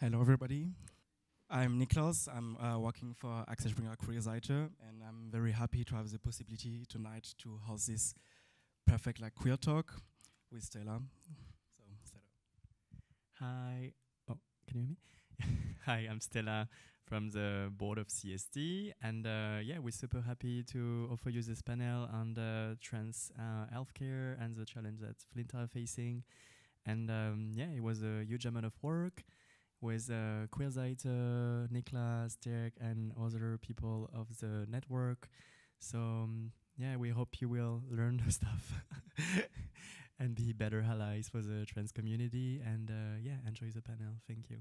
Hello, everybody. I'm Niklas. I'm working for Axel Springer Queer Seite, and I'm very happy to have the possibility tonight to host this perfect queer talk with Stella. So, Stella. Hi. Oh, can you hear me? Hi, I'm Stella from the board of CSD, and yeah, we're super happy to offer you this panel on trans healthcare and the challenge that Flint are facing. And yeah, it was a huge amount of work with QueerTalk, Niklas, Dirk, and other people of the network. So yeah, we hope you will learn stuff and be better allies for the trans community. And yeah, enjoy the panel. Thank you.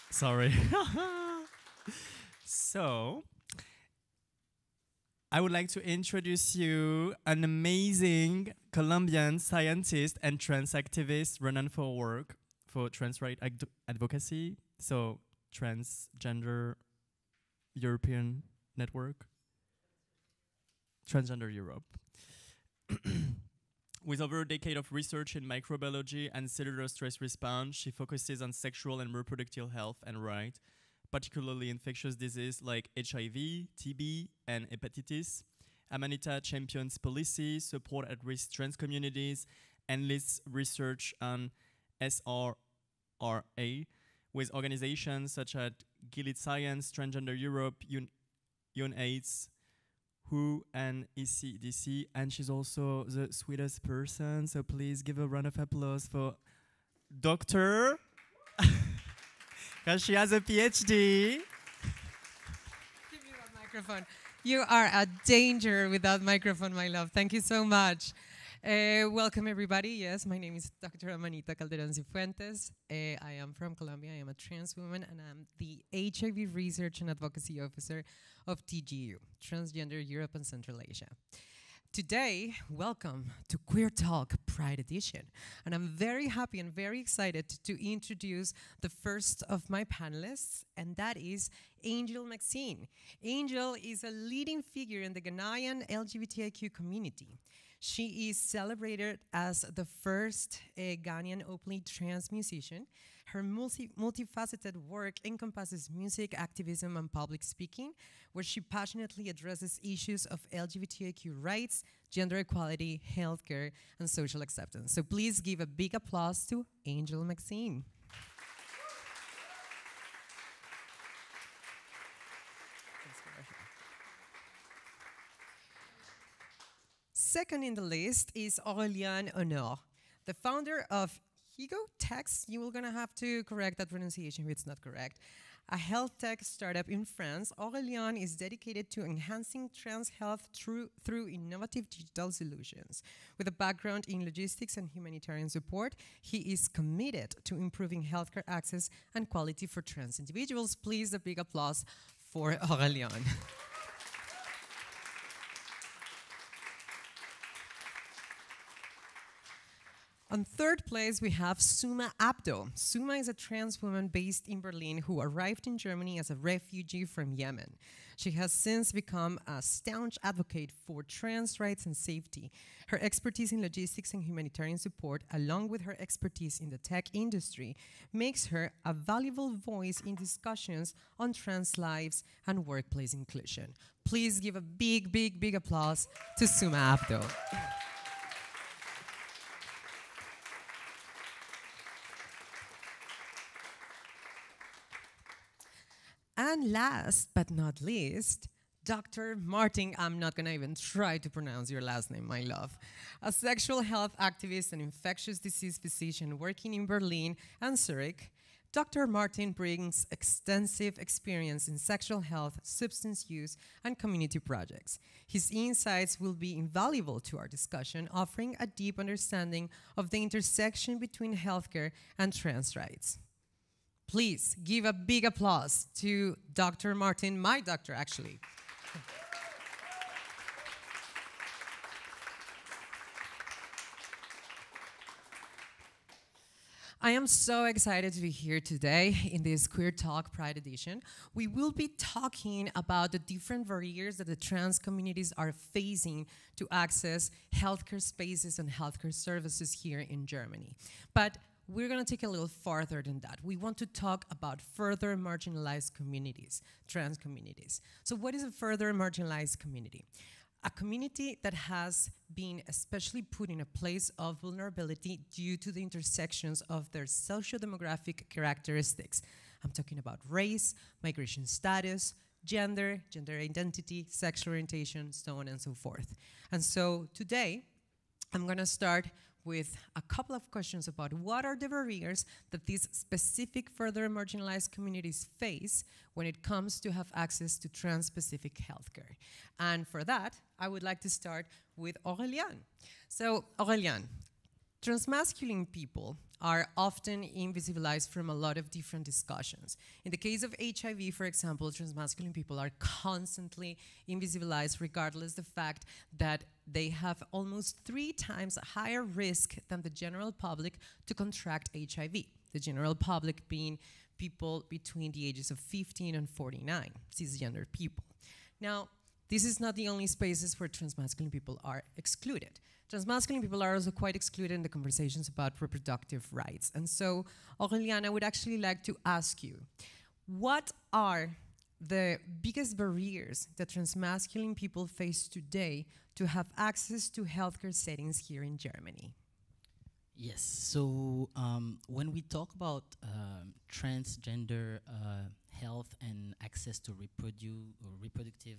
Sorry. So, I would like to introduce you an amazing Colombian scientist and trans activist running for work for trans right advocacy. So, Transgender European Network. Transgender Europe. With over a decade of research in microbiology and cellular stress response, she focuses on sexual and reproductive health and rights, particularly infectious disease like HIV, TB, and hepatitis. Amanita champions policy, support at-risk trans communities, and leads research on SRRA with organizations such as Gilead Science, Transgender Europe, UNAIDS, WHO, and ECDC, and she's also the sweetest person, so please give a round of applause for Dr. Because she has a PhD. Give me that microphone. You are a danger without microphone, my love. Thank you so much. Welcome, everybody. Yes, my name is Dr. Amanita Calderon-Cifuentes. I am from Colombia. I am a trans woman, and I'm the HIV Research and Advocacy Officer of TGU, Transgender Europe and Central Asia. Today, welcome to QueerTalk Pride Edition. And I'm very happy and very excited to introduce the first of my panelists, and that is Angel Maxine. Angel is a leading figure in the Ghanaian LGBTQ community. She is celebrated as the first Ghanaian openly trans musician. Her multifaceted work encompasses music, activism, and public speaking, where she passionately addresses issues of LGBTQ rights, gender equality, healthcare, and social acceptance. So please give a big applause to Angel Maxine. Second in the list is Aurélien Honoré, the founder of HIGO TECHS. You are going to have to correct that pronunciation if it's not correct. A health tech startup in France, Aurélien is dedicated to enhancing trans health through innovative digital solutions. With a background in logistics and humanitarian support, he is committed to improving healthcare access and quality for trans individuals. Please, a big applause for Aurélien. On third place, we have Suma Abdo. Suma is a trans woman based in Berlin who arrived in Germany as a refugee from Yemen. She has since become a staunch advocate for trans rights and safety. Her expertise in logistics and humanitarian support, along with her expertise in the tech industry, makes her a valuable voice in discussions on trans lives and workplace inclusion. Please give a big, big, big applause to Suma Abdo. And last but not least, Dr. Martin, I'm not gonna even try to pronounce your last name, my love. A sexual health activist and infectious disease physician working in Berlin and Zurich, Dr. Martin brings extensive experience in sexual health, substance use, and community projects. His insights will be invaluable to our discussion, offering a deep understanding of the intersection between healthcare and trans rights. Please give a big applause to Dr. Martin, my doctor, actually. I am so excited to be here today in this QueerTalk Pride Edition. We will be talking about the different barriers that the trans communities are facing to access healthcare spaces and healthcare services here in Germany. But we're going to take a little farther than that. We want to talk about further marginalized communities, trans communities. So what is a further marginalized community? A community that has been especially put in a place of vulnerability due to the intersections of their socio-demographic characteristics. I'm talking about race, migration status, gender, gender identity, sexual orientation, so on and so forth. And so today, I'm going to start with a couple of questions about what are the barriers that these specific further marginalized communities face when it comes to have access to trans-specific healthcare. And for that, I would like to start with Aurélien. So Aurélien, transmasculine people are often invisibilized from a lot of different discussions. In the case of HIV, for example, transmasculine people are constantly invisibilized regardless of the fact that they have almost 3 times higher risk than the general public to contract HIV. The general public being people between the ages of 15 and 49, cisgender people. Now, this is not the only spaces where transmasculine people are excluded. Transmasculine people are also quite excluded in the conversations about reproductive rights. And so, Aurélien, I would actually like to ask you, what are the biggest barriers that transmasculine people face today to have access to healthcare settings here in Germany? Yes, so when we talk about transgender health and access to reproductive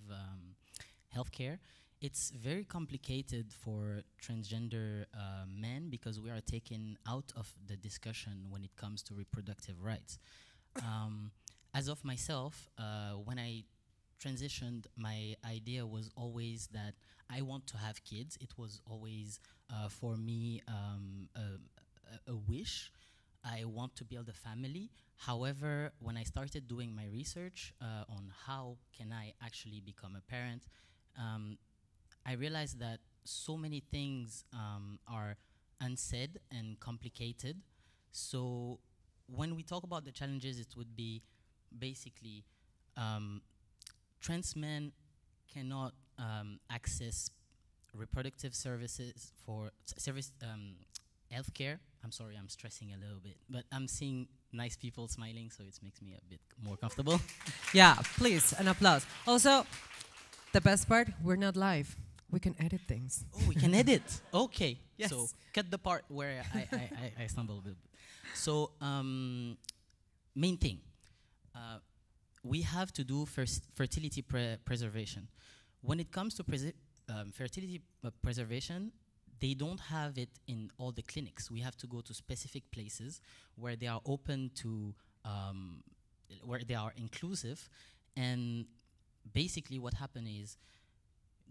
healthcare, it's very complicated for transgender men because we are taken out of the discussion when it comes to reproductive rights. As of myself, when I transitioned, my idea was always that I want to have kids. It was always, for me, a wish. I want to build a family. However, when I started doing my research on how can I actually become a parent, I realized that so many things are unsaid and complicated. So when we talk about the challenges, it would be basically trans men cannot access reproductive services for healthcare. I'm sorry, I'm stressing a little bit, but I'm seeing nice people smiling, so it makes me a bit more comfortable. Yeah, please, an applause. Also, the best part, we're not live. We can edit things. Oh, we can edit. Okay. Yes. So cut the part where I stumble a bit. So main thing, we have to do first fertility preservation. When it comes to fertility preservation, they don't have it in all the clinics. We have to go to specific places where they are open to, where they are inclusive. And basically what happened is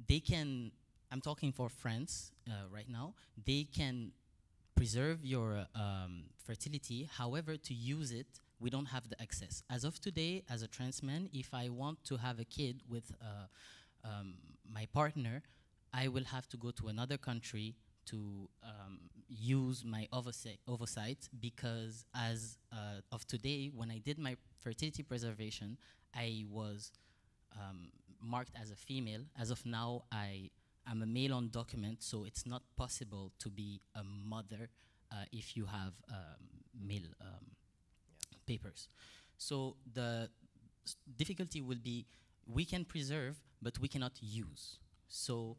they can, I'm talking for France right now, they can preserve your fertility. However, to use it, we don't have the access. As of today, as a trans man, if I want to have a kid with my partner, I will have to go to another country to use my oversight because as of today, when I did my fertility preservation, I was marked as a female. As of now, I'm a male on document, so it's not possible to be a mother if you have male papers. So the difficulty will be we can preserve, but we cannot use. So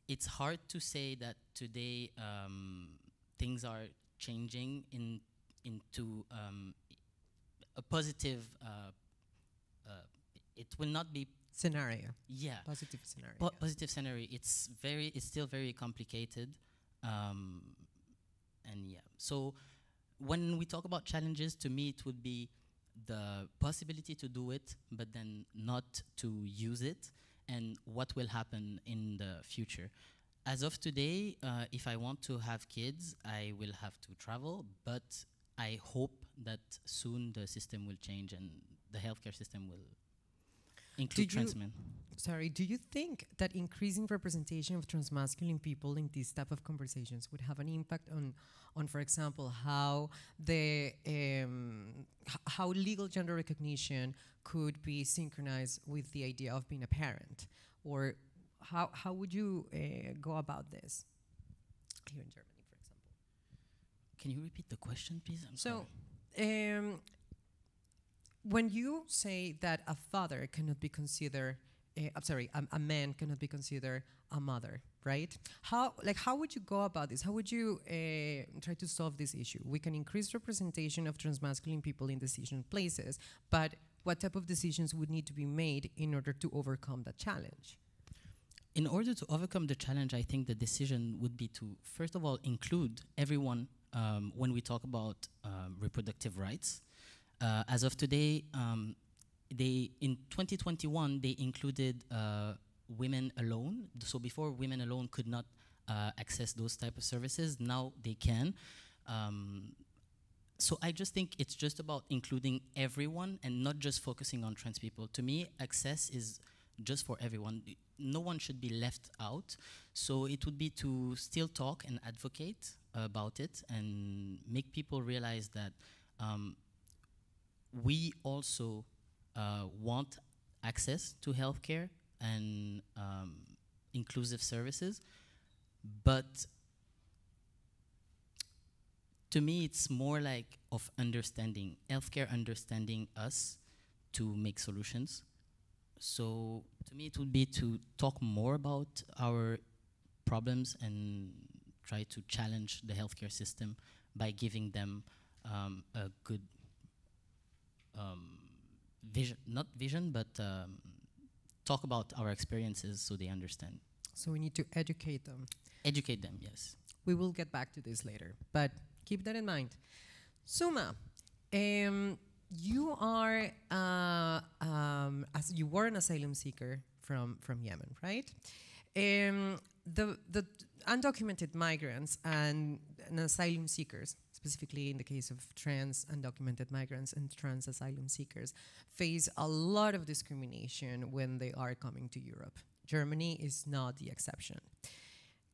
it's hard to say that today things are changing into a positive. It will not be scenario. Yeah, Positive scenario. Positive scenario. It's still very complicated, and yeah. So when we talk about challenges, to me it would be the possibility to do it, but then not to use it, and what will happen in the future. As of today, if I want to have kids, I will have to travel, but I hope that soon the system will change and the healthcare system will. include trans men. Sorry, do you think that increasing representation of transmasculine people in these type of conversations would have an impact on for example, how the how legal gender recognition could be synchronized with the idea of being a parent, or how would you go about this here in Germany, for example? Can you repeat the question, please? I'm So, sorry. when you say that a father cannot be considered, a man cannot be considered a mother, right? How would you go about this? How would you try to solve this issue? We can increase representation of transmasculine people in decision places, but what type of decisions would need to be made in order to overcome that challenge? In order to overcome the challenge, I think the decision would be to, first of all, include everyone when we talk about reproductive rights. As of today, in 2021, they included women alone. So before, women alone could not access those type of services. Now they can. So I just think it's just about including everyone and not just focusing on trans people. To me, access is just for everyone. No one should be left out. So it would be to still talk and advocate about it and make people realize that we also want access to healthcare and inclusive services. But to me, it's more like of understanding, healthcare understanding us to make solutions. So to me, it would be to talk more about our problems and try to challenge the healthcare system by giving them a good vision, not vision, but talk about our experiences so they understand. So we need to educate them. Educate them, yes. We will get back to this later, but keep that in mind. Suma, you are as you were an asylum seeker from Yemen, right? The undocumented migrants and asylum seekers, specifically in the case of trans undocumented migrants and trans asylum seekers, face a lot of discrimination when they are coming to Europe. Germany is not the exception.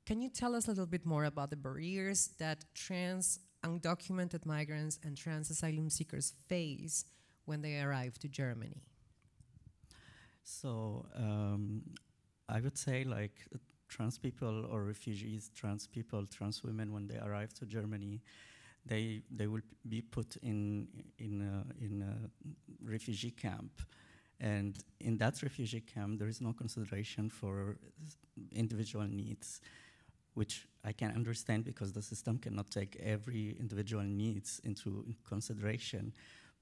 Can you tell us a little bit more about the barriers that trans undocumented migrants and trans asylum seekers face when they arrive to Germany? So I would say like trans people or refugees, trans people, trans women, when they arrive to Germany, they will be put in a refugee camp. And in that refugee camp, there is no consideration for individual needs, which I can understand because the system cannot take every individual needs into consideration.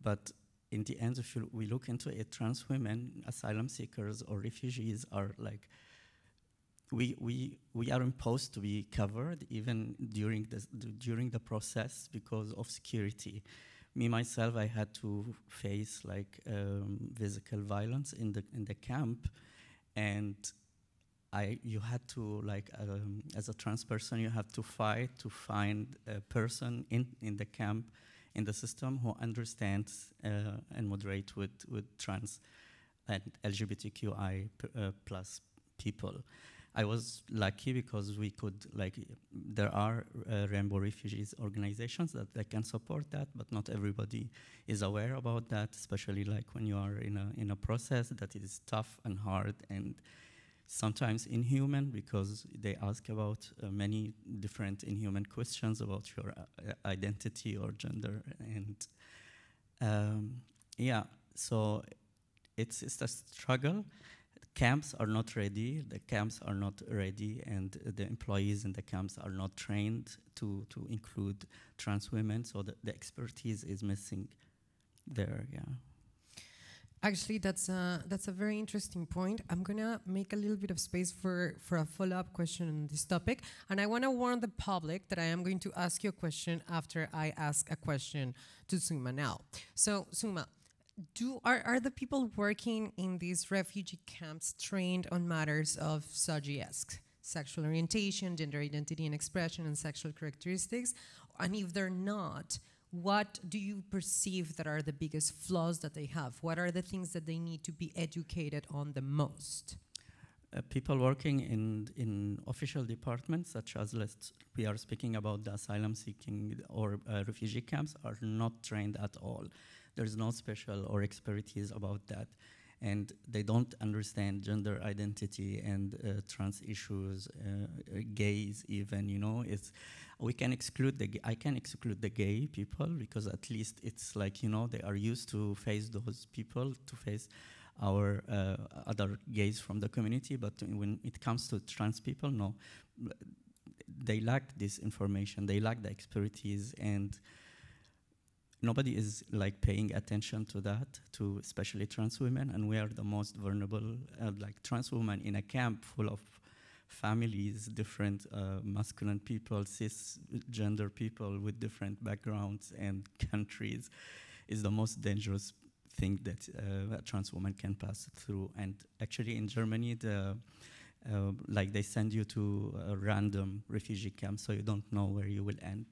But in the end, if we look into it, trans women, asylum seekers, or refugees are like, we are imposed to be covered even during the process because of security. Me myself, I had to face like physical violence in the camp, and you had to like as a trans person, you have to fight to find a person in the camp, in the system, who understands and moderate with trans and LGBTQI plus people. I was lucky because we could, like, there are rainbow refugees organizations that can support that, but not everybody is aware about that, especially like when you are in a process that is tough and hard and sometimes inhuman, because they ask about many different inhuman questions about your identity or gender. And yeah, so it's a struggle. Camps are not ready, the camps are not ready, and the employees in the camps are not trained to include trans women, so the expertise is missing there, yeah. Actually, that's a very interesting point. I'm gonna make a little bit of space for a follow-up question on this topic, and I wanna warn the public that I am going to ask you a question after I ask a question to Suma now. So, Suma, are the people working in these refugee camps trained on matters of SOGI sexual orientation, gender identity and expression, and sexual characteristics? And if they're not, what do you perceive that are the biggest flaws that they have? What are the things that they need to be educated on the most? People working in official departments, such as we are speaking about the asylum seeking or refugee camps, are not trained at all. There's no special or expertise about that. And they don't understand gender identity and trans issues, gays even, you know. I can exclude the gay people because at least it's like, you know, they are used to face those people, to face our other gays from the community, but when it comes to trans people, no. They lack this information, they lack the expertise, and nobody is like paying attention to that, to especially trans women, and we are the most vulnerable, like trans women in a camp full of families, different masculine people, cisgender people with different backgrounds and countries, is the most dangerous thing that a trans woman can pass through. And actually in Germany, like they send you to a random refugee camp, so you don't know where you will end,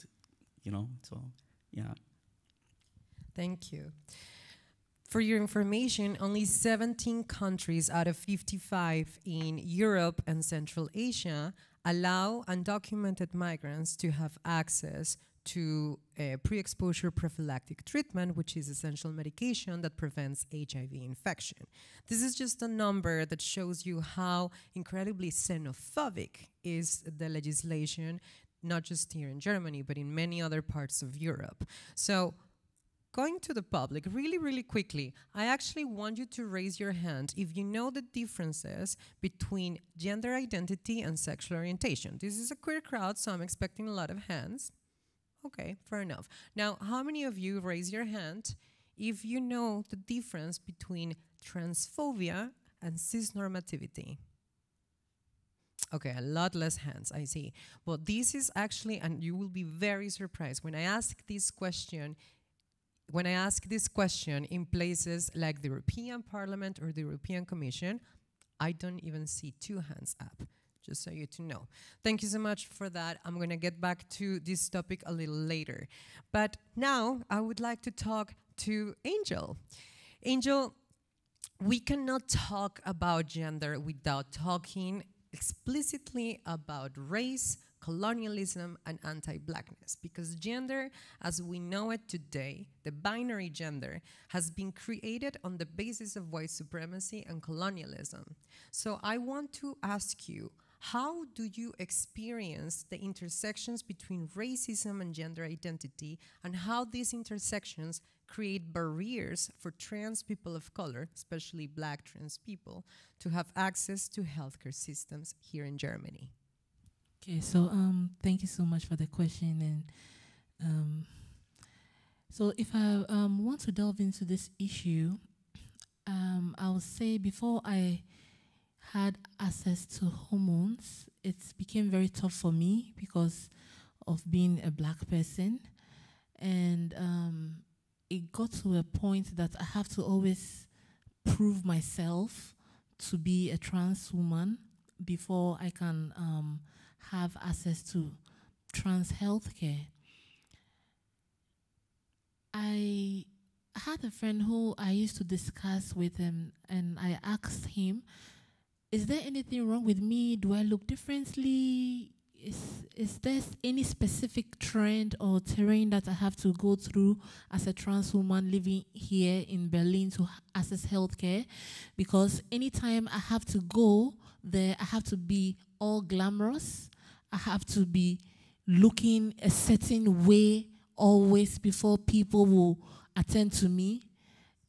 you know, so yeah. Thank you. For your information, only 17 countries out of 55 in Europe and Central Asia allow undocumented migrants to have access to pre-exposure prophylactic treatment, which is essential medication that prevents HIV infection. This is just a number that shows you how incredibly xenophobic is the legislation, not just here in Germany, but in many other parts of Europe. So, going to the public, really, really quickly, I actually want you to raise your hand if you know the differences between gender identity and sexual orientation. This is a queer crowd, so I'm expecting a lot of hands. Okay, fair enough. Now, how many of you raise your hand if you know the difference between transphobia and cisnormativity? Okay, a lot less hands, I see. Well, this is actually, and you will be very surprised, when I ask this question in places like the European Parliament or the European Commission, I don't even see 2 hands up, just so you to know. Thank you so much for that. I'm going to get back to this topic a little later. But now I would like to talk to Angel. Angel, we cannot talk about gender without talking explicitly about race, colonialism, and anti-blackness, because gender, as we know it today, the binary gender, has been created on the basis of white supremacy and colonialism. So I want to ask you, how do you experience the intersections between racism and gender identity, and how these intersections create barriers for trans people of color, especially Black trans people, to have access to healthcare systems here in Germany? Okay, so thank you so much for the question. And so if I want to delve into this issue, I would say before I had access to hormones, it became very tough for me because of being a Black person. And it got to a point that I have to always prove myself to be a trans woman before I can have access to trans healthcare. I had a friend who I used to discuss with him, and I asked him, is there anything wrong with me? Do I look differently? Is there any specific trend or terrain that I have to go through as a trans woman living here in Berlin to access healthcare? Because anytime I have to go there, I have to be all glamorous. I have to be looking a certain way always before people will attend to me.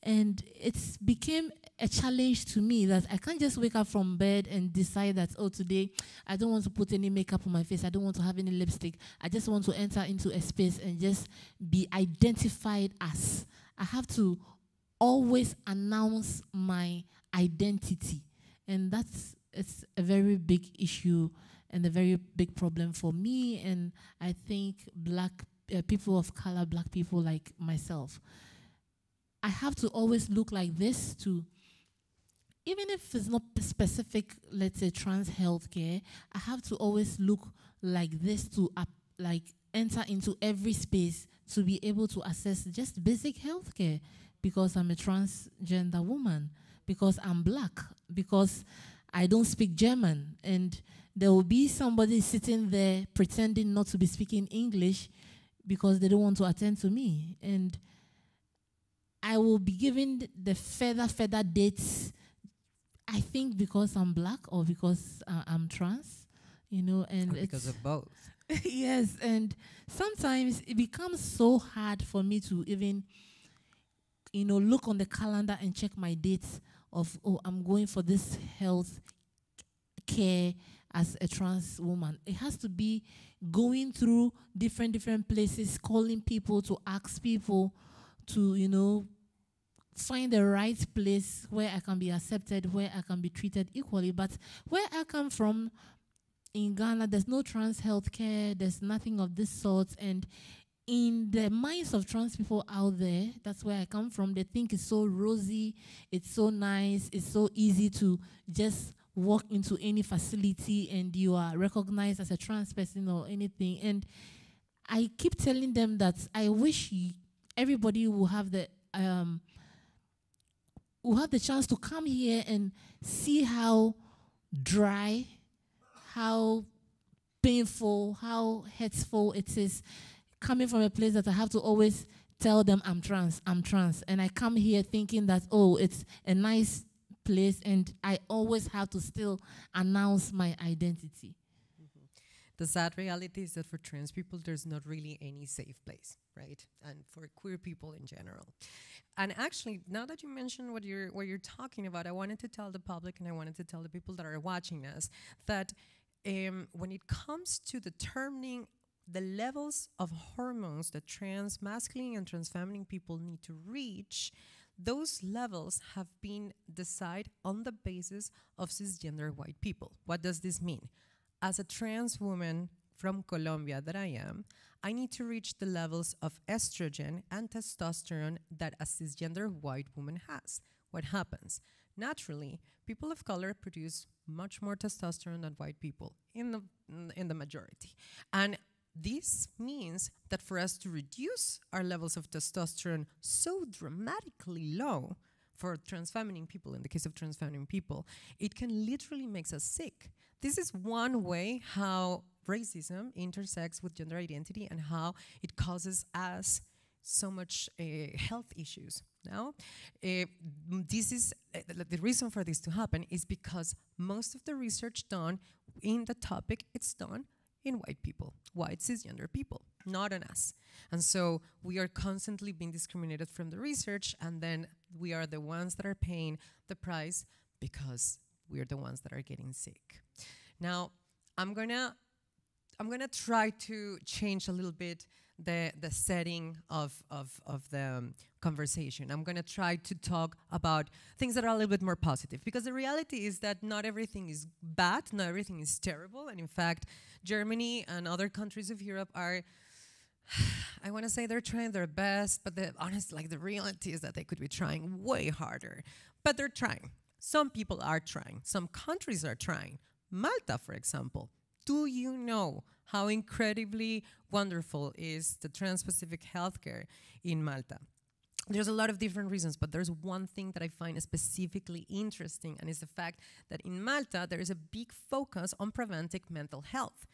And it became a challenge to me that I can't just wake up from bed and decide that, oh, today I don't want to put any makeup on my face. I don't want to have any lipstick. I just want to enter into a space and just be identified as. I have to always announce my identity. And it's a very big issue and a very big problem for me, and I think Black people of color, Black people like myself. I have to always look like this to, even if it's not specific, let's say trans healthcare, I have to always look like this to like enter into every space to be able to access just basic healthcare because I'm a transgender woman, because I'm black, because I don't speak German, and there will be somebody sitting there pretending not to be speaking English because they don't want to attend to me. And I will be given the further dates, I think because I'm black or because I'm trans, you know, and Or because of both. yes, and sometimes it becomes so hard for me to even, you know, look on the calendar and check my dates of, oh, I'm going for this health care as a trans woman. It has to be going through different places, calling people to ask people to, you know, find the right place where I can be accepted, where I can be treated equally. But where I come from in Ghana, there's no trans healthcare, there's nothing of this sort. And in the minds of trans people out there, that's where I come from, they think it's so rosy, it's so nice, it's so easy to just walk into any facility and you are recognized as a trans person or anything. And I keep telling them that I wish everybody will have the chance to come here and see how dry, how painful, how hurtful it is coming from a place that I have to always tell them I'm trans. And I come here thinking that, oh, it's a nice place, and I always have to still announce my identity. Mm-hmm. The sad reality is that for trans people, there's not really any safe place, right? And for queer people in general. And actually, now that you mentioned what you're talking about, I wanted to tell the public and I wanted to tell the people that are watching us that when it comes to determining the levels of hormones that trans masculine and trans feminine people need to reach, those levels have been decided on the basis of cisgender white people. What does this mean? As a trans woman from Colombia that I am, I need to reach the levels of estrogen and testosterone that a cisgender white woman has. What happens? Naturally, people of color produce much more testosterone than white people in the majority. And this means that for us to reduce our levels of testosterone so dramatically low for trans feminine people, in the case of trans feminine people, it can literally make us sick. This is one way how racism intersects with gender identity and how it causes us so much health issues. Now, this is the reason for this to happen is because most of the research done in the topic, it's done in white people, white cisgender people, not on us. And so we are constantly being discriminated from the research, and then we are the ones that are paying the price because we are the ones that are getting sick. Now, I'm gonna try to change a little bit the setting of the conversation. I'm gonna try to talk about things that are a little bit more positive, because the reality is that not everything is bad, not everything is terrible, and in fact, Germany and other countries of Europe are, I wanna say they're trying their best, but the reality is that they could be trying way harder, but they're trying. Some people are trying, some countries are trying. Malta, for example. Do you know how incredibly wonderful is the trans-specific healthcare in Malta? There's a lot of different reasons, but there's one thing that I find specifically interesting, and it's the fact that in Malta, there is a big focus on preventing mental health.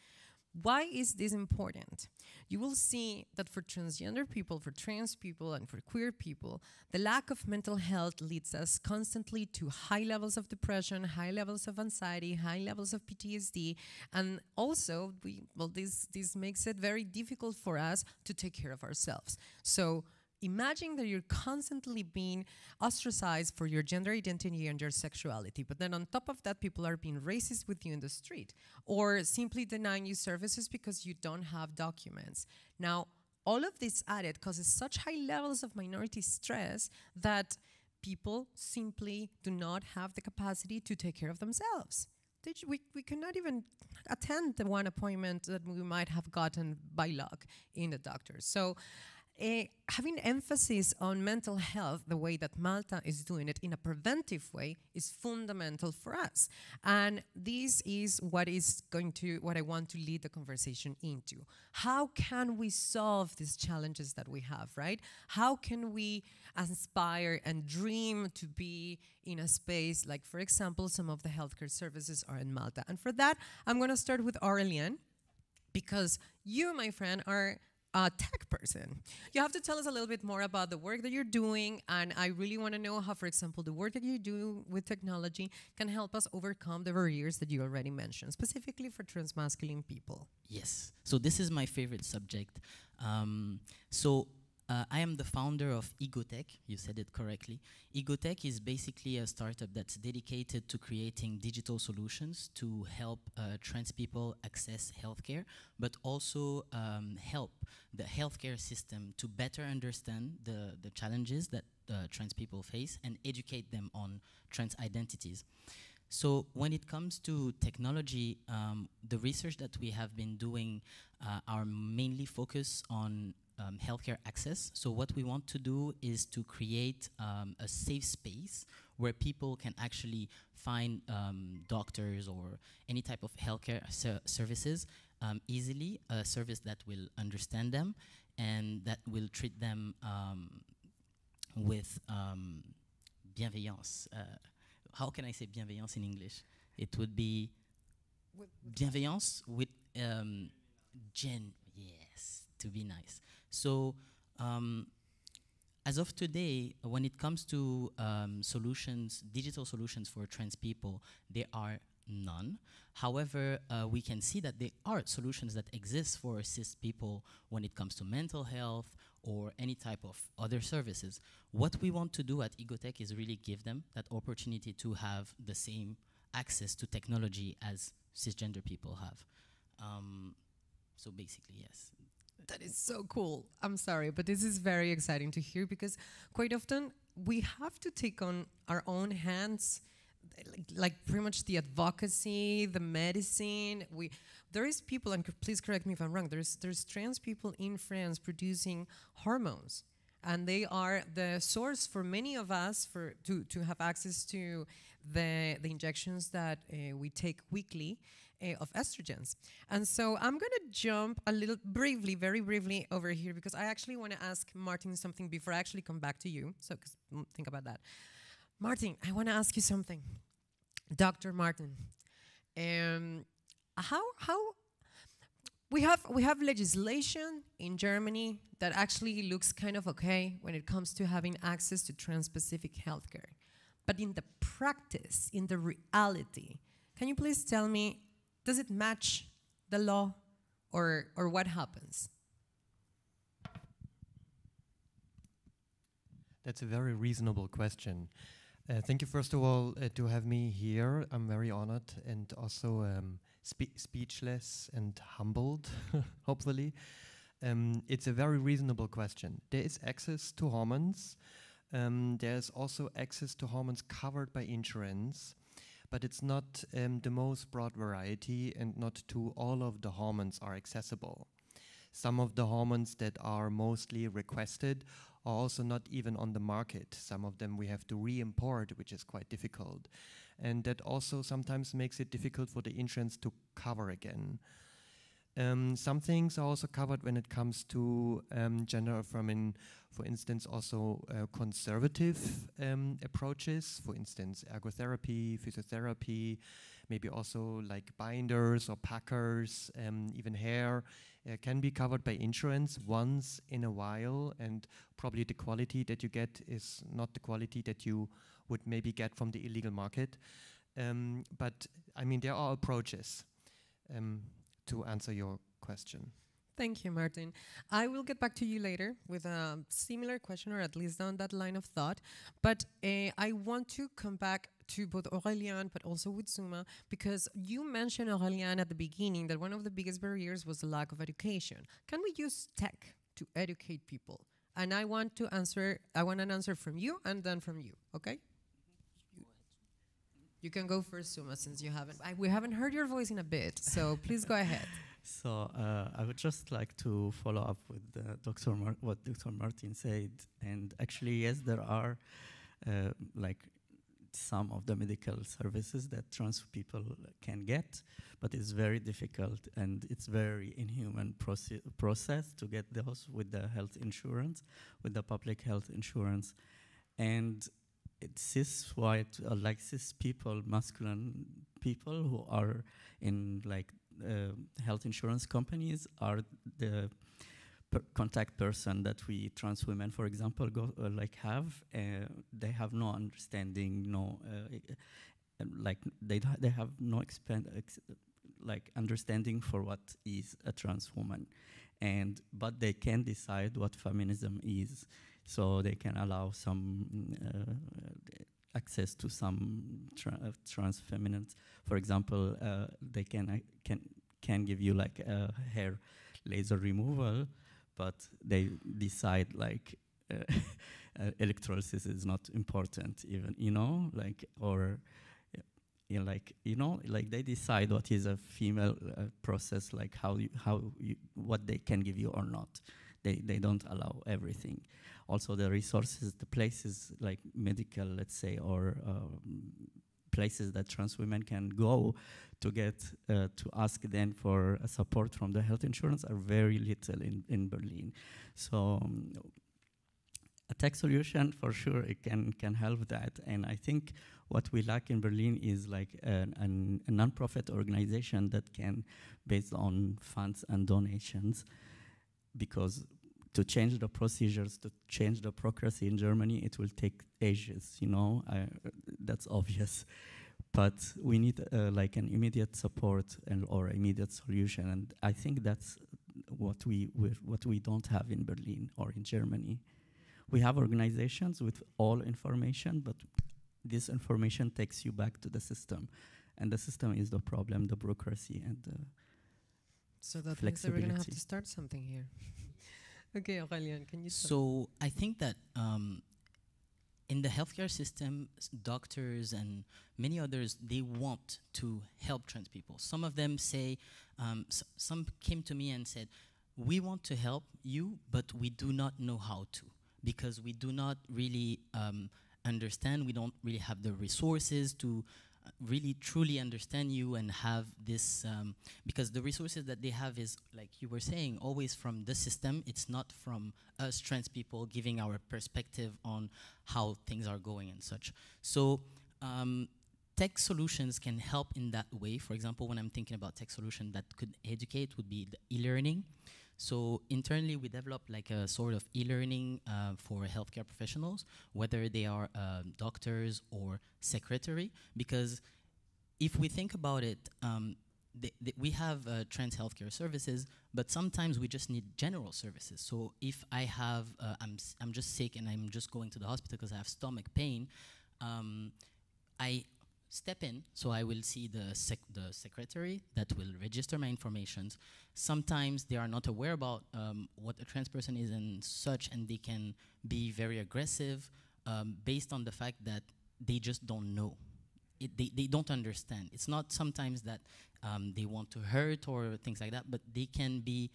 Why is this important? You will see that for transgender people, for trans people, and for queer people, the lack of mental health leads us constantly to high levels of depression, high levels of anxiety, high levels of PTSD, and also, this makes it very difficult for us to take care of ourselves. So imagine that you're constantly being ostracized for your gender identity and your sexuality, but then on top of that, people are being racist with you in the street or simply denying you services because you don't have documents. Now, all of this added causes such high levels of minority stress that people simply do not have the capacity to take care of themselves. We cannot even attend the one appointment that we might have gotten by luck in the doctor. So having emphasis on mental health the way that Malta is doing it in a preventive way is fundamental for us. And this is what I want to lead the conversation into. How can we solve these challenges that we have, right? How can we aspire and dream to be in a space like, for example, some of the healthcare services are in Malta? And for that, I'm going to start with Aurélien, because you, my friend, are a tech person. You have to tell us a little bit more about the work that you're doing, and I really want to know how, for example, the work that you do with technology can help us overcome the barriers that you already mentioned, specifically for transmasculine people. Yes. So this is my favorite subject. I am the founder of HIGO TECHS. You said it correctly. HIGO TECHS is basically a startup that's dedicated to creating digital solutions to help trans people access healthcare, but also help the healthcare system to better understand the challenges that trans people face and educate them on trans identities. So when it comes to technology, the research that we have been doing are mainly focused on healthcare access. So what we want to do is to create a safe space where people can actually find doctors or any type of healthcare services easily, a service that will understand them and that will treat them with bienveillance. How can I say bienveillance in English? It would be bienveillance with yes, to be nice. So as of today, when it comes to solutions, digital solutions for trans people, there are none. However, we can see that there are solutions that exist for cis people when it comes to mental health or any type of other services. What we want to do at HIGO TECHS is really give them that opportunity to have the same access to technology as cisgender people have. So basically, yes. That is so cool. I'm sorry, but this is very exciting to hear, because quite often we have to take on our own hands, like pretty much the advocacy, the medicine. There is people, and please correct me if I'm wrong, there's trans people in France producing hormones, and they are the source for many of us to have access to the injections that we take weekly of estrogens. And so I'm going to jump a little very briefly over here, because I actually want to ask Martin something before I actually come back to you. So think about that. Martin, I want to ask you something. Dr. Martin, how we have legislation in Germany that actually looks kind of okay when it comes to having access to trans-specific healthcare. But in the practice, in the reality, can you please tell me, does it match the law, or what happens? That's a very reasonable question. Thank you, first of all, to have me here. I'm very honored and also speechless and humbled, hopefully. It's a very reasonable question. There is access to hormones. There's also access to hormones covered by insurance, but it's not the most broad variety, and not to all of the hormones are accessible. Some of the hormones that are mostly requested are also not even on the market. Some of them we have to re-import, which is quite difficult. And that also sometimes makes it difficult for the insurance to cover again. Some things are also covered when it comes to gender affirming, for instance, also conservative approaches, for instance, ergotherapy, physiotherapy, maybe also like binders or packers, even hair, can be covered by insurance once in a while, and probably the quality that you get is not the quality that you would maybe get from the illegal market. But I mean, there are approaches to answer your question. Thank you, Martin. I will get back to you later with a similar question, or at least on that line of thought. But I want to come back to both Aurélien, but also with Suma, because you mentioned, Aurélien, at the beginning that one of the biggest barriers was the lack of education. Can we use tech to educate people? And I want an answer from you and then from you, okay? You can go first, Suma, since you haven't. We haven't heard your voice in a bit, so please go ahead. So I would just like to follow up with what Dr. Martin said. And actually, yes, there are like some of the medical services that trans people can get, but it's very difficult and it's very inhuman process to get those with the health insurance, with the public health insurance. And it's cis white, like cis people, masculine people who are in like health insurance companies are the contact person that we trans women, for example, have. They have no understanding, like they have no like understanding for what is a trans woman, but they can decide what feminism is, so they can allow some access to some trans feminines. For example, they can give you like a hair laser removal, but they decide like electrolysis is not important, even, like, or like they decide what is a female process, like what they can give you or not. They don't allow everything. Also, the resources, the places like medical, let's say, or places that trans women can go to get to ask then for support from the health insurance are very little in Berlin. So a tech solution for sure it can help that. And I think what we lack in Berlin is like a non-profit organization that can, based on funds and donations, because to change the procedures, to change the bureaucracy in Germany, it will take ages, that's obvious. But we need like an immediate support or immediate solution, and I think that's what we don't have in Berlin or in Germany. We have organizations with all information, but this information takes you back to the system, and the system is the problem, the bureaucracy and the so that flexibility. means that we're going to have to start something here. Okay, Aurélien, can you start? So I think that in the healthcare system, doctors and many others, they want to help trans people. Some of them say, some came to me and said, we want to help you, but we do not know how to, because we do not really understand, we don't really have the resources to really truly understand you and have this, because the resources that they have is, like you were saying, always from the system. It's not from us trans people giving our perspective on how things are going and such. So tech solutions can help in that way. For example, when I'm thinking about tech solution that could educate would be the e-learning. So internally, we developed like a sort of e-learning for healthcare professionals, whether they are doctors or secretary, because if we think about it, we have trans healthcare services, but sometimes we just need general services. So if I have, I'm just sick and I'm just going to the hospital because I have stomach pain, I step in, so I will see the secretary that will register my informations. Sometimes they are not aware about what a trans person is and such, and they can be very aggressive based on the fact that they just don't know. They don't understand. It's not sometimes that they want to hurt or things like that, but they can be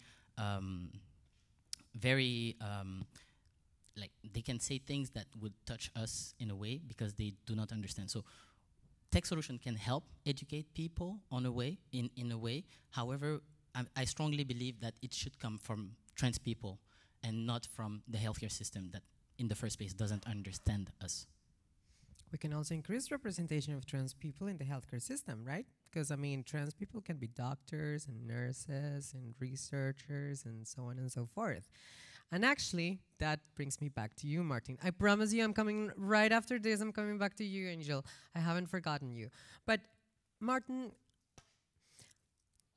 very, like they can say things that would touch us in a way because they do not understand. So tech solution can help educate people on a way, in a way. However, I strongly believe that it should come from trans people and not from the healthcare system that in the first place doesn't understand us. We can also increase representation of trans people in the healthcare system, right? Because, I mean, trans people can be doctors and nurses and researchers and so on and so forth. And actually, that brings me back to you, Martin. I promise you I'm coming right after this. I'm coming back to you, Angel. I haven't forgotten you. But, Martin,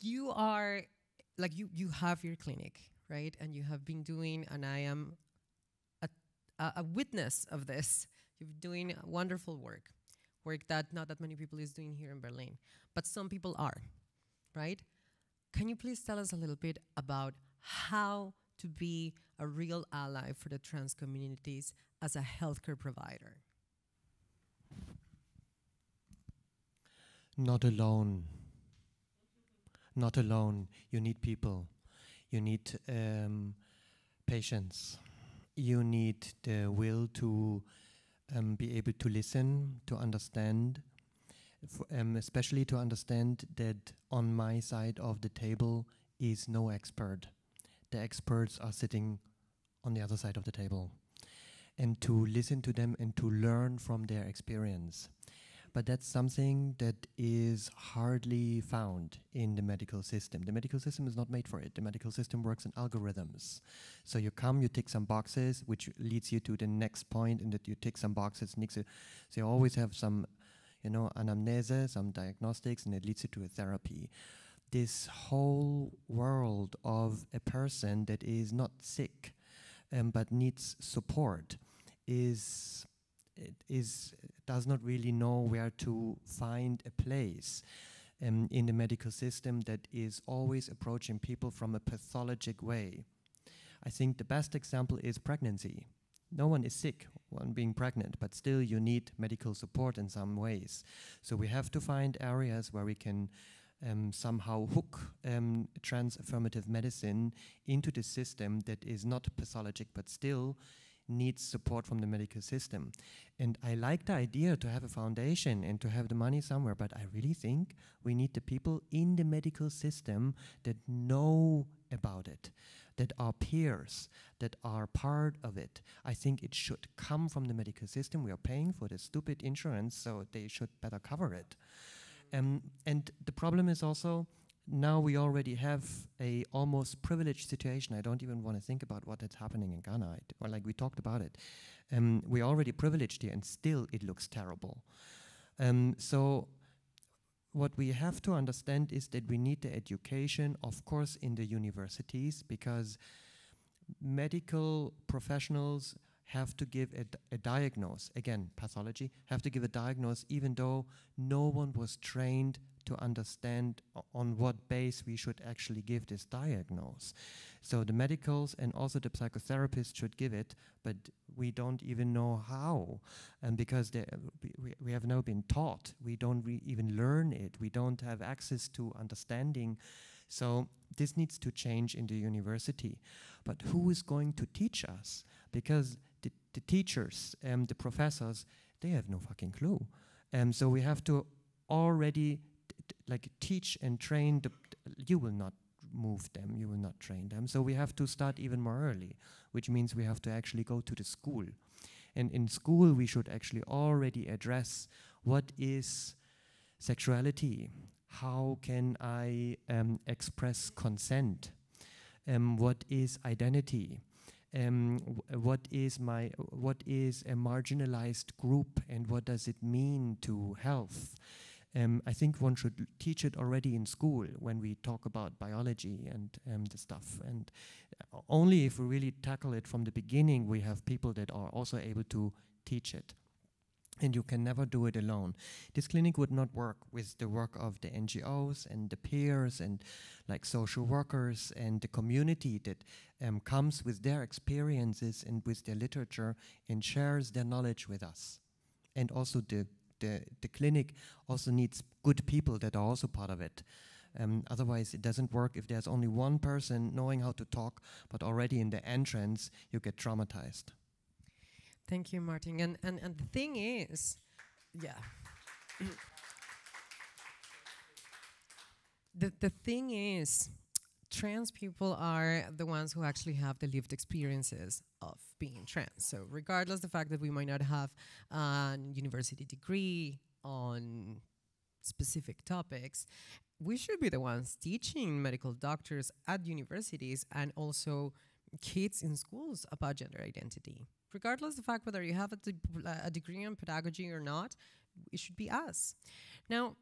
you are, like, you have your clinic, right? And you have been doing, and I am a witness of this. You're doing wonderful work that not that many people is doing here in Berlin, but some people are, right? Can you please tell us a little bit about how to be a real ally for the trans communities as a healthcare provider? Not alone. not alone. You need people. You need patience. You need the will to be able to listen, to understand, especially to understand that on my side of the table is no expert. The experts are sitting on the other side of the table. And to listen to them and to learn from their experience. But that's something that is hardly found in the medical system. The medical system is not made for it. The medical system works in algorithms. So you come, you tick some boxes, which leads you to the next point, and that you tick some boxes. So you always have some, anamnese, some diagnostics, and it leads you to a therapy. This whole world of a person that is not sick, but needs support, does not really know where to find a place in the medical system that is always approaching people from a pathologic way. I think the best example is pregnancy. No one is sick when being pregnant, but still you need medical support in some ways. So we have to find areas where we can somehow hook trans-affirmative medicine into the system that is not pathologic, but still needs support from the medical system. And I like the idea to have a foundation and to have the money somewhere, but I really think we need the people in the medical system that know about it, that are peers, that are part of it. I think it should come from the medical system. We are paying for the stupid insurance, so they should better cover it. And the problem is also, now we already have a almost privileged situation. I don't even want to think about what is happening in Ghana, or like we talked about it. We're already privileged here, and still it looks terrible. So what we have to understand is that we need the education, of course, in the universities, because medical professionals have to give a diagnose, again, pathology, have to give a diagnose even though no one was trained to understand on what base we should actually give this diagnose. So the medicals and also the psychotherapists should give it, but we don't even know how, and because we have now been taught, we don't even learn it, we don't have access to understanding. So this needs to change in the university. But who is going to teach us? Because the teachers, the professors, they have no fucking clue. So we have to already teach and train. You will not move them, you will not train them. So we have to start even more early, which means we have to actually go to the school. And in school, we should actually already address what is sexuality, how can I express consent, what is identity, what is a marginalized group, and what does it mean to health. I think one should teach it already in school when we talk about biology and the stuff. And only if we really tackle it from the beginning, we have people that are also able to teach it. And you can never do it alone. This clinic would not work with the work of the NGOs and the peers and like social workers and the community that comes with their experiences and with their literature and shares their knowledge with us. And also the clinic also needs good people that are also part of it. Otherwise, it doesn't work if there's only one person knowing how to talk, but already in the entrance, you get traumatized. Thank you, Martin. And the thing is, yeah. the thing is, trans people are the ones who actually have the lived experiences of being trans. So regardless the fact that we might not have a university degree on specific topics, we should be the ones teaching medical doctors at universities and also kids in schools about gender identity. Regardless of the fact whether you have a degree in pedagogy or not, it should be us. Now,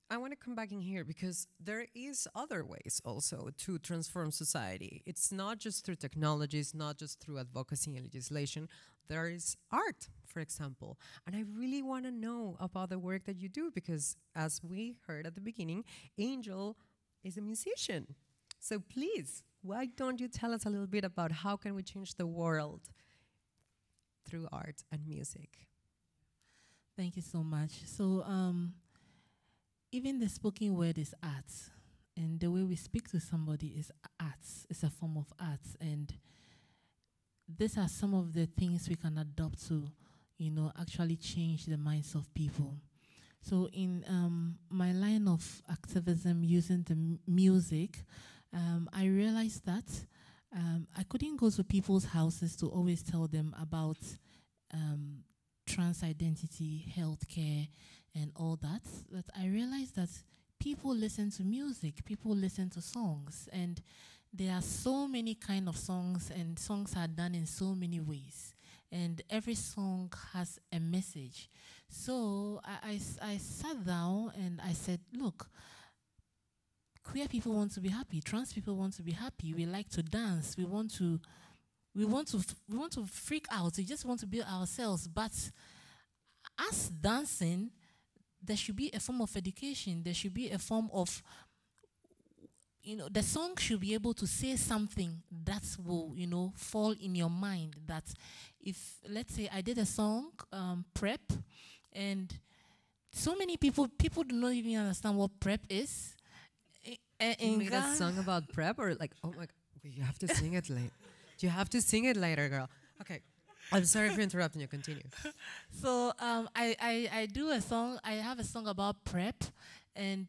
I want to come back in here because there is other ways also to transform society. It's not just through technology, it's not just through advocacy and legislation. There is art, for example. And I really want to know about the work that you do because as we heard at the beginning, Angel is a musician. So please, why don't you tell us a little bit about how can we change the world through art and music? Thank you so much. So even the spoken word is art. and the way we speak to somebody is arts. It's a form of arts, and these are some of the things we can adopt to, actually change the minds of people. So in my line of activism using the music, I realized that I couldn't go to people's houses to always tell them about trans identity, healthcare, and all that. But I realized that people listen to music, people listen to songs, and there are so many kind of songs, and songs are done in so many ways. And every song has a message. So I sat down and I said, look, queer people want to be happy, trans people want to be happy, we like to dance, we want to freak out, we just want to be ourselves. But as dancing, there should be a form of education, there should be a form of, the song should be able to say something that will, fall in your mind. That if, let's say I did a song, PrEP, and so many people do not even understand what PrEP is. You made a song about PrEP, or like, oh my God, you have to sing it later. You have to sing it later, girl. Okay. I'm sorry for interrupting you. Continue. So I do a song. I have a song about PrEP, and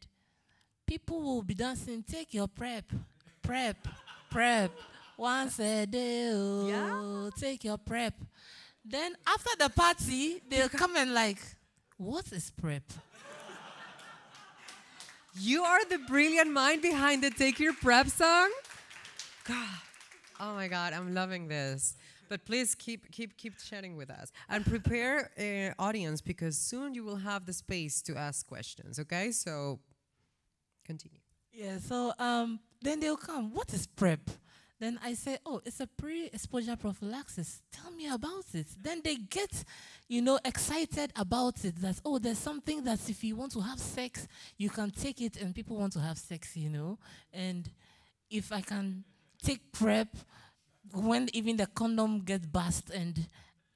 people will be dancing. Take your PrEP, PrEP, once a day. Oh, yeah? Take your PrEP. Then after the party, they'll come and like, what is PrEP? You are the brilliant mind behind the Take Your PrEP song? God. Oh my God, I'm loving this. But please keep chatting with us. And prepare audience, because soon you will have the space to ask questions, okay? So, continue. Yeah, so then they'll come, what is PrEP? Then I say, oh, it's a pre-exposure prophylaxis. Tell me about it. Then they get, excited about it. That, oh, there's something that if you want to have sex, you can take it, and people want to have sex, And if I can take PrEP, when even the condom gets burst and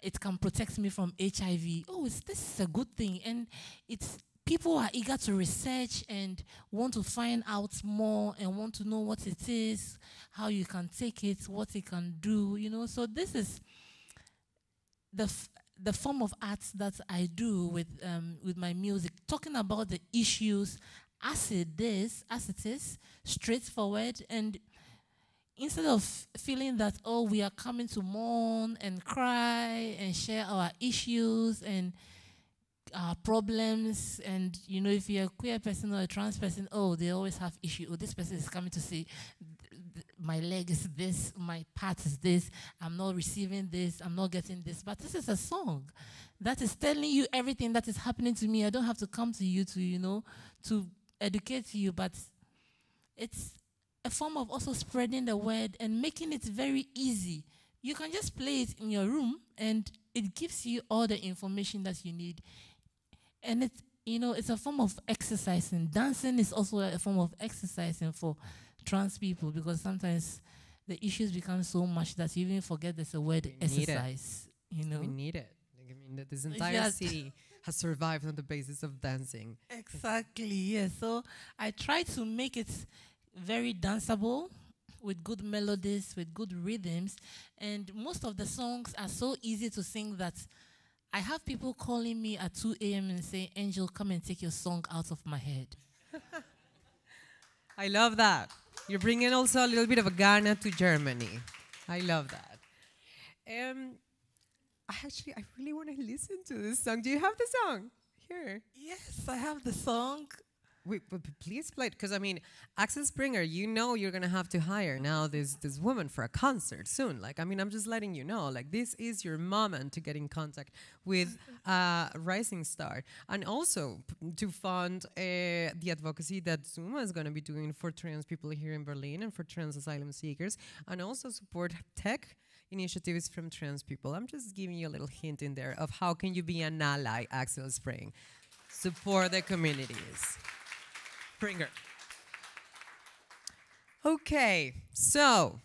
it can protect me from HIV, this is a good thing. And people are eager to research and want to find out more and want to know what it is, how you can take it, what it can do, So this is the form of art that I do with my music, talking about the issues as it is, straightforward. And instead of feeling that, we are coming to mourn and cry and share our issues and our problems, and if you're a queer person or a trans person, they always have issues. Oh, this person is coming to say, my leg is this, my part is this, I'm not receiving this, I'm not getting this. But this is a song that is telling you everything that is happening to me. I don't have to come to you to educate you, but it's a form of also spreading the word and making it very easy. You can just play it in your room, and it gives you all the information that you need. And it's a form of exercising. Dancing is also a form of exercising for trans people, because sometimes the issues become so much that you even forget there's a word exercise. We need it. This entire city has survived on the basis of dancing. Exactly, yes. So I try to make it very danceable, with good melodies, with good rhythms, and most of the songs are so easy to sing that I have people calling me at 2 a.m. and saying, Angel, come and take your song out of my head. I love that. You're bringing also a little bit of a Ghana to Germany. I love that. I really want to listen to this song. Do you have the song? Here. Yes, I have the song. Wait, but please play it, because Axel Springer, you're gonna have to hire now this woman for a concert soon. I'm just letting you know, this is your moment to get in contact with Rising Star, and also to fund the advocacy that Zuma is gonna be doing for trans people here in Berlin and for trans asylum seekers, and also support tech initiatives from trans people. I'm just giving you a little hint in there of how can you be an ally, Axel Spring. Support the communities. Springer. Okay, so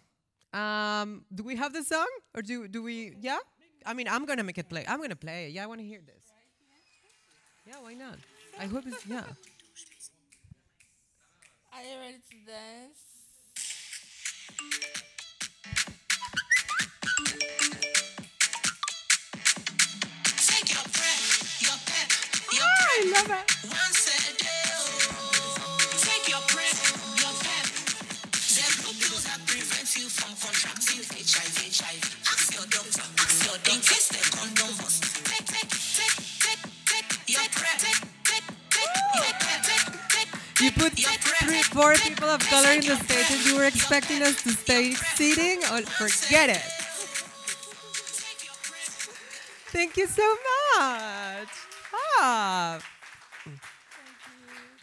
do we have the song, or do we? Yeah, I'm gonna make it play. I'm gonna play it. Yeah, I want to hear this. Yeah, why not? I hope it's Are you ready to dance? Take your breath, your pep, your I breath. love it. Once a day, take your breath, your pep. Set blue pills that prevent you from contracting HIV. Ask your doctor, in case the condom bust. Take your breath, take your breath. You put 4 people of color in the stage and you were expecting us to stay sitting? Oh, forget it. Thank you so much. Fab.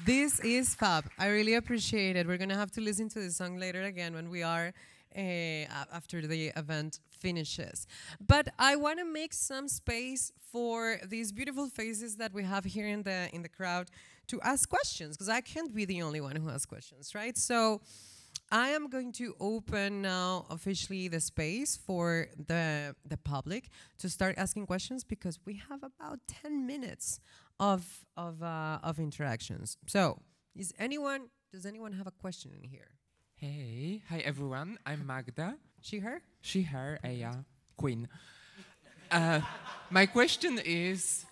This is fab. I really appreciate it. We're going to have to listen to this song later again when we are after the event finishes. But I want to make some space for these beautiful faces that we have here in the crowd to ask questions, because I can't be the only one who asks questions, right? So I am going to open now officially the space for the public to start asking questions, because we have about 10 minutes of interactions. So does anyone have a question in here? Hey, hi everyone. I'm Magda. She, her? She, her, yeah, queen. My question is,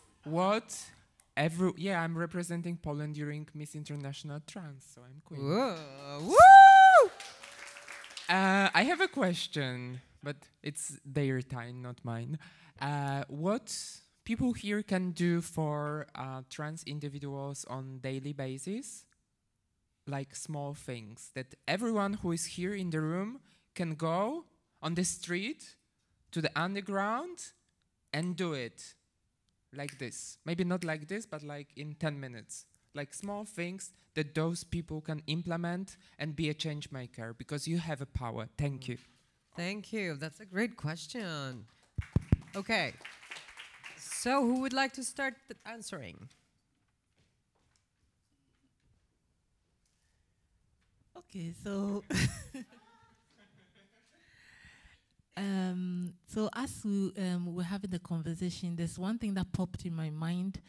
I'm representing Poland during Miss International Trans, so I'm queen. Whoa. Woo! I have a question, but it's their time, not mine. What people here can do for trans individuals on daily basis? Like small things that everyone who is here in the room can go on the street to the underground and do it like this. Maybe not like this, but like in 10 minutes. Like small things that those people can implement and be a change maker, because you have a power. Thank you. Thank you. That's a great question. Okay. So who would like to start answering? Okay, so so as we were having the conversation, there's one thing that popped in my mind,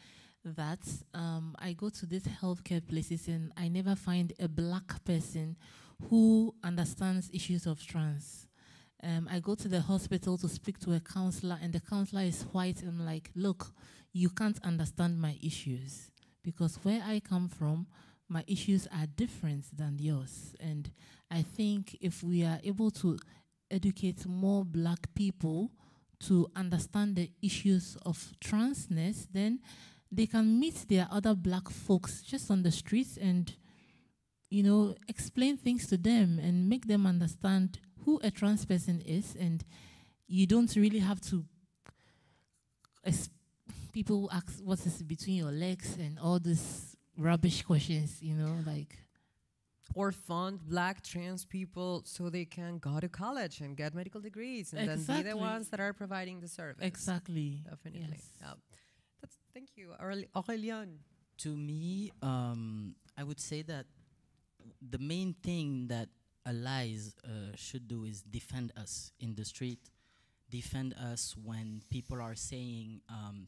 that I go to these healthcare places and I never find a black person who understands issues of trans. I go to the hospital to speak to a counselor, and the counselor is white. I'm like, look, you can't understand my issues, because where I come from, my issues are different than yours. And I think if we are able to educate more black people to understand the issues of transness, then they can meet their other black folks just on the streets and, you know, explain things to them and make them understand who a trans person is. And you don't really have to people ask what is between your legs and all these rubbish questions, you know, like. Or fund black trans people so they can go to college and get medical degrees and then be the ones that are providing the service. Exactly. Definitely. Yes. Thank you, Aurélien. To me, I would say that the main thing that allies should do is defend us in the street, defend us when people are saying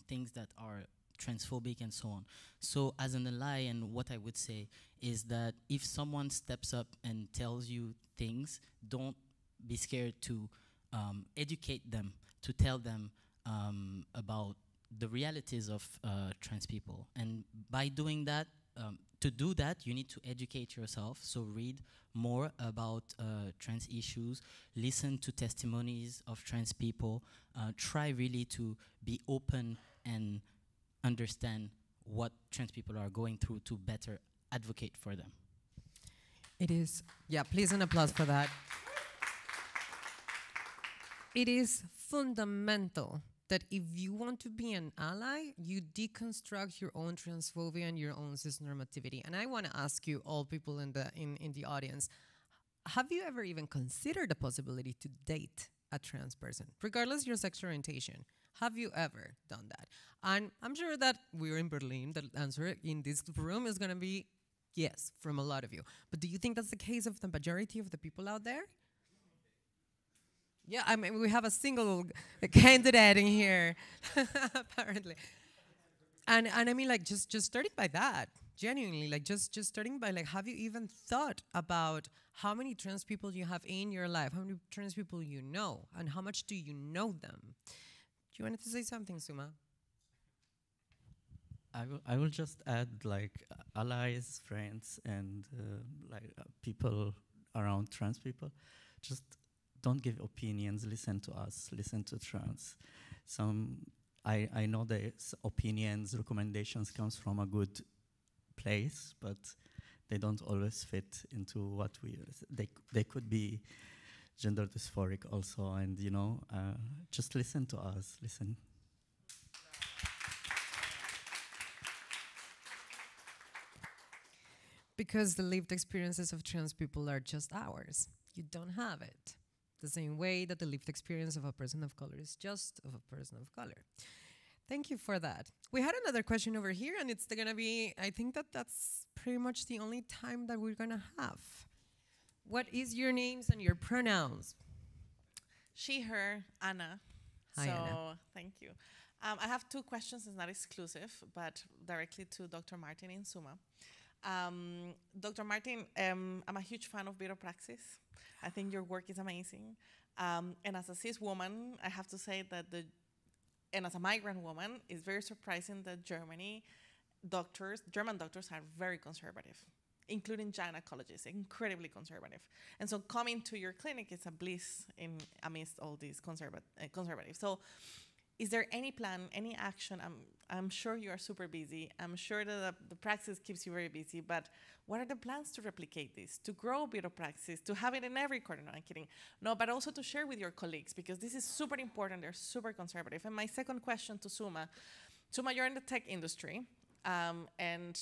things that are transphobic and so on. So as an ally, and what I would say is that if someone steps up and tells you things, don't be scared to educate them, to tell them about the realities of trans people. And by doing that, to do that, you need to educate yourself. So read more about trans issues, listen to testimonies of trans people, try really to be open and understand what trans people are going through to better advocate for them. It is, yeah, please an applause for that. It is fundamental that if you want to be an ally, you deconstruct your own transphobia and your own cisnormativity. And I want to ask you, all people in the audience, have you ever even considered the possibility to date a trans person, regardless of your sexual orientation? Have you ever done that? And I'm sure that we're in Berlin, the answer in this room is going to be yes, from a lot of you. But do you think that's the case of the majority of the people out there? Yeah, I mean, we have a single candidate in here, apparently. And I mean, like, just starting by that, genuinely, like just starting by like, have you even thought about how many trans people you have in your life, how many trans people you know, and how much do you know them? Do you want to say something, Suma? I will just add like allies, friends, and people around trans people. Just don't give opinions. Listen to us. Listen to trans. I know the opinions, recommendations comes from a good place, but they don't always fit into what they could be gender dysphoric also, and just listen to us. Listen. Because the lived experiences of trans people are just ours. You don't have it. The same way that the lived experience of a person of color is just of a person of color. Thank you for that. We had another question over here, and it's gonna be, I think that's pretty much the only time that we're gonna have. What is your names and your pronouns? She, her, Anna. Hi, Anna. Thank you. I have two questions, it's not exclusive, but directly to Dr. Martin in Suma. Dr. Martin, I'm a huge fan of Beta Praxis. I think your work is amazing. And as a cis woman, I have to say that and as a migrant woman, it's very surprising that German doctors are very conservative, including gynecologists, incredibly conservative. And so coming to your clinic is a bliss amidst all these conservative. So is there any plan, any action? I'm sure you are super busy. I'm sure that the practice keeps you very busy, but what are the plans to replicate this, to grow Beta Praxis, to have it in every corner? No, I'm kidding. No, but also to share with your colleagues, because this is super important. They're super conservative. And my second question to Suma, you're in the tech industry, and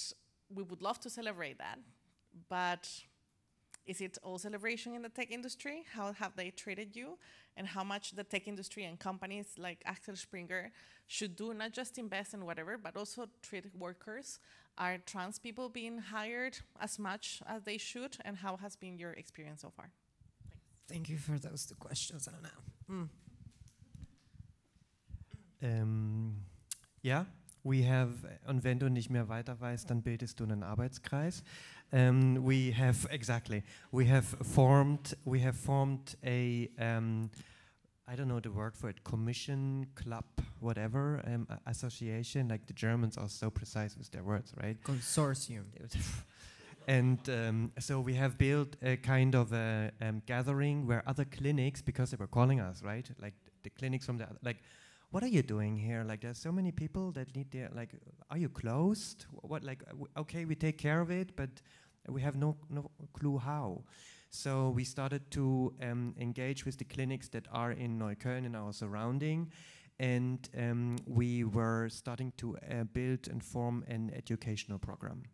we would love to celebrate that, but is it all celebration in the tech industry? How have they treated you? And how much the tech industry and companies like Axel Springer should do, not just invest in whatever, but also treat workers? Are trans people being hired as much as they should? And how has been your experience so far? Thank you for those two questions, Anna. Ja, we have, und wenn du nicht mehr weiter weißt, dann bildest du einen Arbeitskreis. We have formed a I don't know the word for it, commission, club, whatever, association. Like the Germans are so precise with their words, right? Consortium. And so we have built a kind of a gathering where other clinics, because they were calling us, right? Like the clinics from what are you doing here? Like, there's so many people that need their, like, are you closed? What, like, okay, we take care of it, but we have no clue how. So we started to engage with the clinics that are in Neukölln and our surrounding, and we were starting to build and form an educational program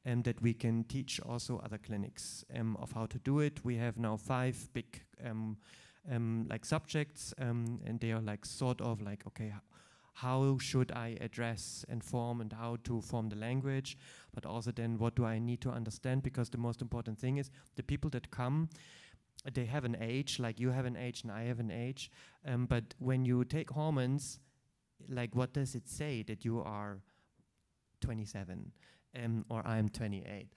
that we can teach also other clinics of how to do it. We have now 5 big like subjects, and they are like sort of like, okay, how should I address and form, and how to form the language, but also then what do I need to understand, because the most important thing is the people that come, they have an age, like you have an age and I have an age, but when you take hormones, like what does it say that you are 27 or I'm 28?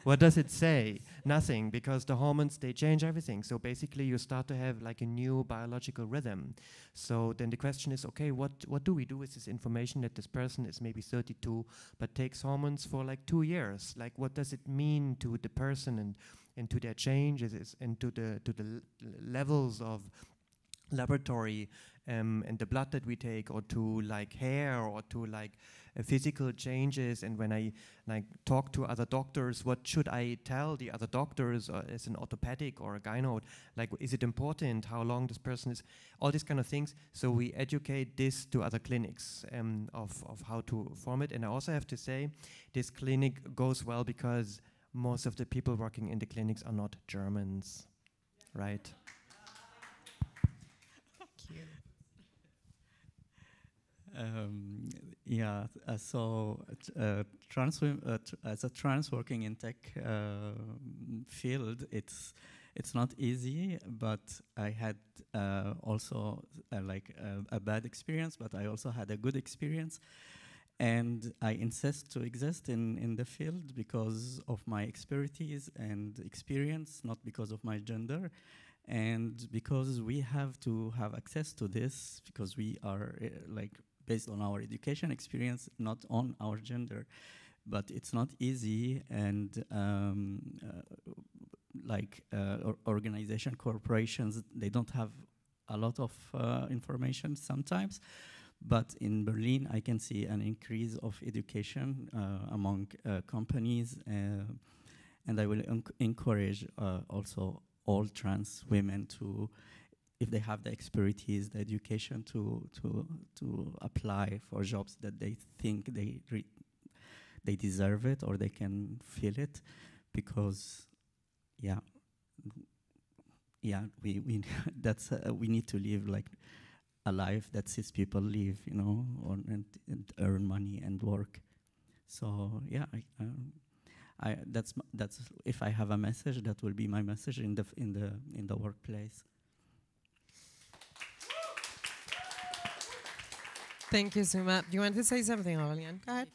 What does it say? Nothing, because the hormones, they change everything. So basically you start to have like a new biological rhythm. So then the question is, okay, what do we do with this information that this person is maybe 32 but takes hormones for like 2 years? Like, what does it mean to the person and to their changes and to the levels of laboratory and the blood that we take, or to like hair, or to like physical changes? And when I like talk to other doctors, what should I tell the other doctors as an orthopedic or a gyno? Like, is it important how long this person is? All these kind of things. So we educate this to other clinics of how to form it. And I also have to say, this clinic goes well because most of the people working in the clinics are not Germans, right? As a trans working in tech field, it's not easy, but I had also a bad experience, but I also had a good experience. And I insist to exist in the field because of my expertise and experience, not because of my gender. And because we have to have access to this, because we are like based on our education experience, not on our gender. But it's not easy, and organization, corporations, they don't have a lot of information sometimes. But in Berlin, I can see an increase of education among companies, and I will encourage also all trans women to, if they have the expertise, the education, to apply for jobs that they think they deserve it or they can feel it, because we that's we need to live like a life that cis people live, you know, and earn money and work. So yeah, that's if I have a message, that will be my message in the workplace. Thank you so much. Do you want to say something, Aurélien? Go ahead.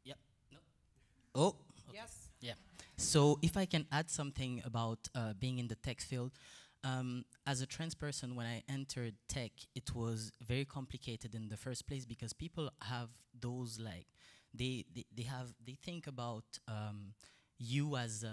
Yep. No. Oh. Okay. Yes. Yeah. So if I can add something about being in the tech field, as a trans person, when I entered tech, it was very complicated in the first place because people have those like they think about you as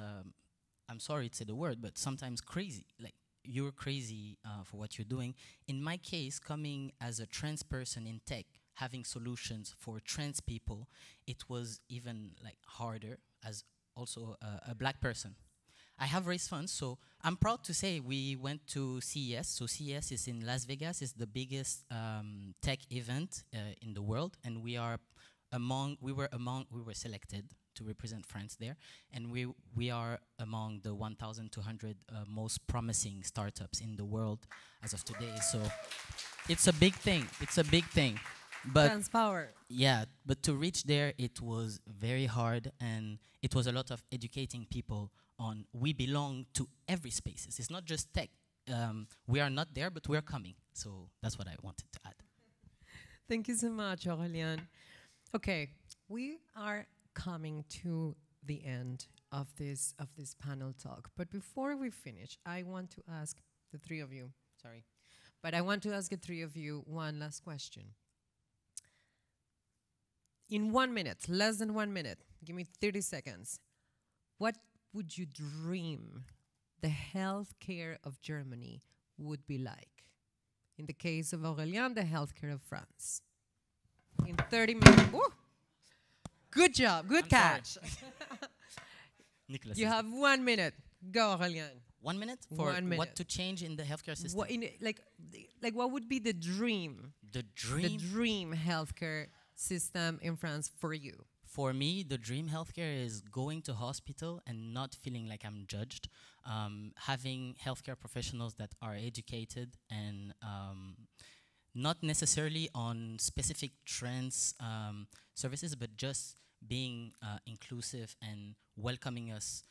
I'm sorry to say the word, but sometimes crazy. Like you're crazy for what you're doing. In my case, coming as a trans person in tech, having solutions for trans people, it was even like harder as also a black person. I have raised funds, so I'm proud to say we went to CES. So CES is in Las Vegas. It's the biggest tech event in the world, and we were selected to represent France there, and we are among the 1,200 most promising startups in the world as of today. So it's a big thing. It's a big thing. But Trans power. Yeah, but to reach there, it was very hard, and it was a lot of educating people on we belong to every spaces. It's not just tech. We are not there, but we are coming. So that's what I wanted to add. Thank you so much, Aurélien. Okay, we are coming to the end of this panel talk. But before we finish, I want to ask the three of you, one last question. In 1 minute, less than 1 minute, give me 30 seconds. What would you dream the healthcare of Germany would be like? In the case of Aurélien, the healthcare of France. In 30 minutes. Ooh. Good job, good catch. Nicolas, you have 1 minute. Go, Aurélien. 1 minute for 1 minute. what to change in the healthcare system? What would be the dream? The dream? The dream healthcare system in France for you? For me, the dream healthcare is going to hospital and not feeling like I'm judged. Having healthcare professionals that are educated and not necessarily on specific trans services, but just being inclusive and welcoming us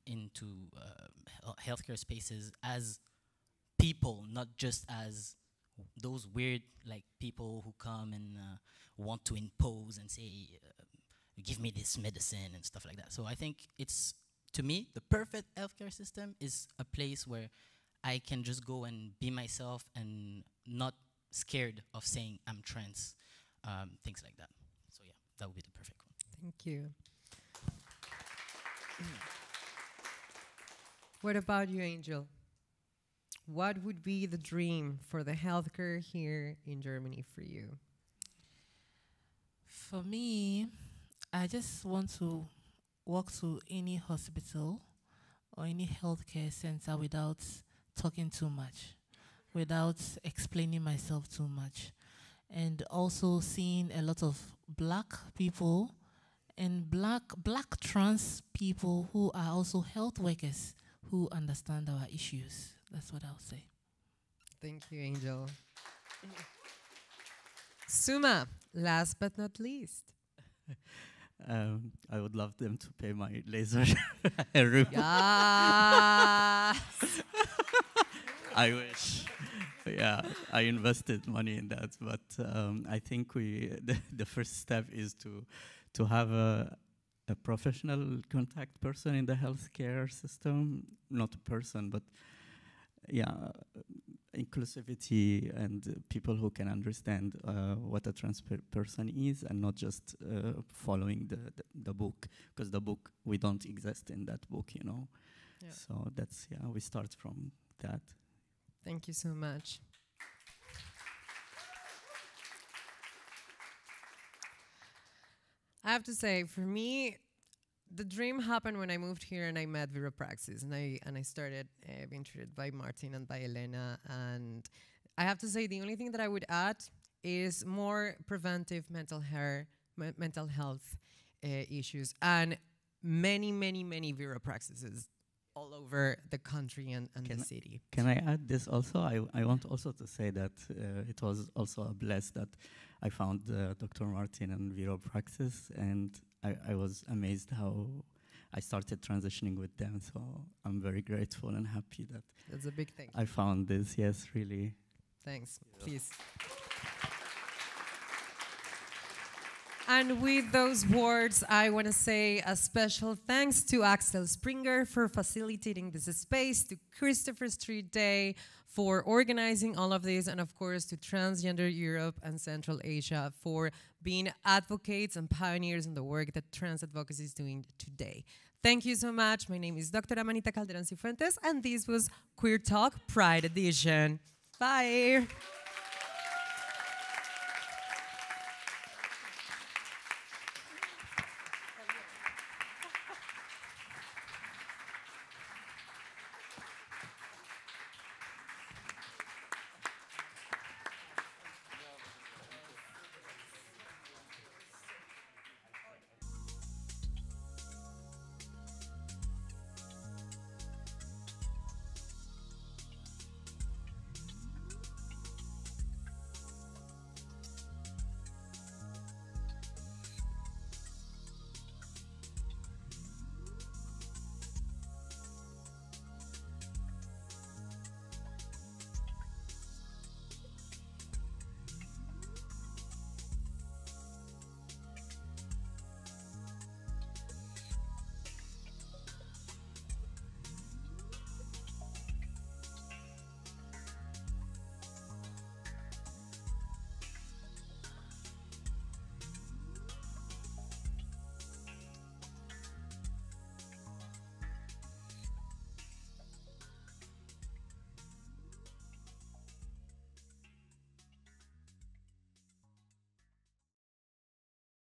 into healthcare spaces as people, not just as those weird like people who come and want to impose and say, give me this medicine and stuff like that. So I think it's, to me, the perfect healthcare system is a place where I can just go and be myself and not scared of saying I'm trans, things like that. So yeah, that would be the perfect one. Thank you. What about you, Angel? What would be the dream for the healthcare here in Germany for you? For me, I just want to walk to any hospital or any healthcare center without talking too much, without explaining myself too much, and also seeing a lot of black people and black trans people who are also health workers who understand our issues. That's what I'll say. Thank you, Angel. Suma, last but not least. I would love them to pay my laser room. Yes. I wish. yeah, I invested money in that, but I think the first step is to have a professional contact person in the healthcare system, not a person, but yeah, inclusivity and people who can understand what a trans person is, and not just following the book, because the book, we don't exist in that book, you know. Yeah. So that's, yeah, we start from that. Thank you so much. I have to say, for me, the dream happened when I moved here and I met Vero Praxis, and I started being treated by Martin and by Elena. And I have to say, the only thing that I would add is more preventive mental health issues, and many Vero Praxises all over the country and the city. Can I add this also? I want also to say that it was also a bless that I found Dr. Martin and Vero Praxis, and I was amazed how I started transitioning with them. So I'm very grateful and happy that that's a big thing. I found this. Yes, really. Thanks. Yeah. Please. And with those words, I want to say a special thanks to Axel Springer for facilitating this space, to Christopher Street Day for organizing all of this, and of course to Transgender Europe and Central Asia for being advocates and pioneers in the work that trans advocacy is doing today. Thank you so much. My name is Dr. Amanita Calderon-Cifuentes, and this was Queer Talk Pride Edition. Bye.